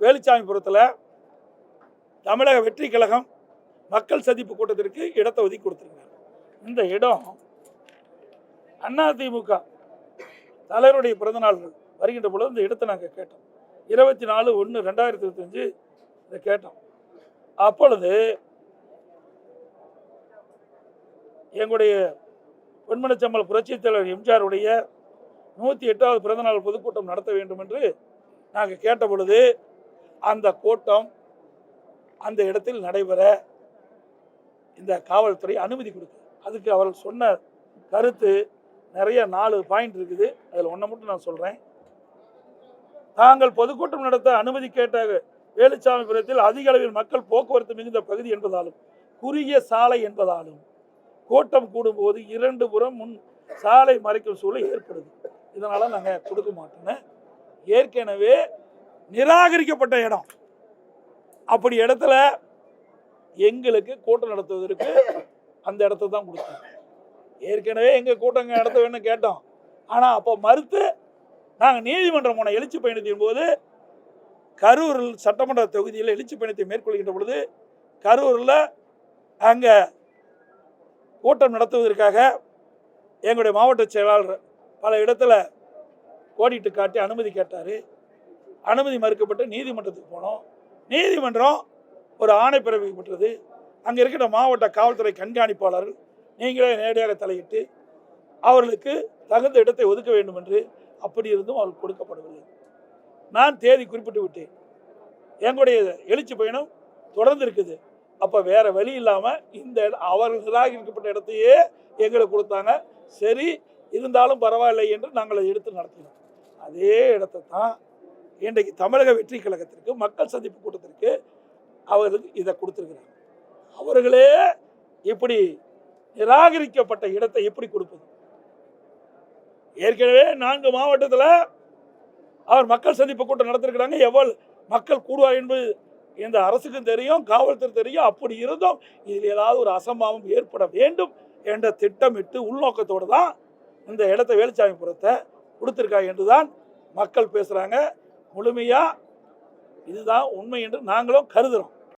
வேலுச்சாமிபுரத்தில் தமிழக வெற்றி கழகம் மக்கள் சந்திப்பு கூட்டத்திற்கு இடத்தை ஒதுக்கி கொடுத்துருக்காங்க. இந்த இடம் அதிமுக தலைவருடைய பிறந்தநாள் வருகின்ற பொழுது இந்த இடத்தை நாங்கள் கேட்டோம். 24/1/2025 இதை கேட்டோம். அப்பொழுது எங்களுடைய பொன்மனச்சம்பல் புரட்சித் தலைவர் எம்ஜிஆருடைய 108வது பிறந்தநாள் பொதுக்கூட்டம் நடத்த வேண்டும் என்று நாங்கள் கேட்ட பொழுது அந்த கூட்டம் அந்த இடத்தில் நடைபெற இந்த காவல்துறை அனுமதி கொடுக்குது. அதுக்கு அவர்கள் சொன்ன கருத்து நிறைய 4 பாயிண்ட் இருக்குது. அதில் ஒன்றை மட்டும் நான் சொல்கிறேன். தாங்கள் பொதுக்கூட்டம் நடத்த அனுமதி கேட்ட வேலுச்சாமிபுரத்தில் அதிக அளவில் மக்கள் போக்குவரத்து மிகுந்த பகுதி என்பதாலும் குறுகிய சாலை என்பதாலும் கூட்டம் கூடும்போது 2 புறம் முன் சாலை மறைக்கும் சூழல் ஏற்படுது. இதனால் நாங்கள் கொடுக்க மாட்டோன்னு ஏற்கனவே நிராகரிக்கப்பட்ட இடம். அப்படி இடத்துல எங்களுக்கு கூட்டம் நடத்துவதற்கு அந்த இடத்த தான் கொடுத்தோம். ஏற்கனவே எங்கள் கூட்டங்க நடத்த வேணும்னு கேட்டோம். ஆனால் அப்போ மறுத்து நாங்கள் நீதிமன்றம் போன எழுச்சி பயணத்தின் போது கரூரில் சட்டமன்ற தொகுதியில் எழுச்சி பயணத்தை மேற்கொள்கின்ற பொழுது கரூரில் அங்கே கூட்டம் நடத்துவதற்காக எங்களுடைய மாவட்ட செயலாளர் பல இடத்துல கோடிட்டு காட்டி அனுமதி கேட்டார். அனுமதி மறுக்கப்பட்டு நீதிமன்றத்துக்கு போனோம். நீதிமன்றம் ஒரு ஆணை பிறப்பிக்கப்பட்டது. அங்கே இருக்கிற மாவட்ட காவல்துறை கண்காணிப்பாளர்கள் நீங்களே நேரடியாக தலையிட்டு அவர்களுக்கு தகுந்த இடத்தை ஒதுக்க வேண்டும் என்று அப்படி இருந்தும் அவர்கள் கொடுக்கப்படவில்லை. நான் தேதி குறிப்பிட்டு விட்டேன். எங்களுடைய எழுச்சி பயணம் தொடர்ந்து இருக்குது. அப்போ வேற வழி இல்லாமல் இந்த அவர்கள் நிராகரிக்கப்பட்ட இடத்தையே எங்களுக்கு கொடுத்தாங்க. சரி இருந்தாலும் பரவாயில்லை என்று நாங்கள் அதை எடுத்து நடத்தினோம். அதே இடத்தை தான் இன்றைக்கு தமிழக வெற்றி கழகத்திற்கு மக்கள் சந்திப்பு கூட்டத்திற்கு அவர்களுக்கு இதை கொடுத்துருக்கிறாங்க. அவர்களே இப்படி நிராகரிக்கப்பட்ட இடத்தை எப்படி கொடுப்பது? ஏற்கனவே 4 மாவட்டத்தில் அவர் மக்கள் சந்திப்பு கூட்டம் நடத்திருக்கிறாங்க. எவ்வளவு மக்கள் கூடுவார் என்பது இந்த அரசுக்கும் தெரியும், காவல்துறை தெரியும். அப்படி இருந்தும் இதில் ஏதாவது ஒரு அசம்பாவம் ஏற்பட வேண்டும் என்ற திட்டமிட்டு உள்நோக்கத்தோடு தான் இந்த இடத்தை வேலுச்சாமிபுரத்தை கொடுத்துருக்காங்க என்றுதான் மக்கள் பேசுகிறாங்க. முழுமையாக இதுதான் உண்மை என்று நாங்களும் கருதுகிறோம்.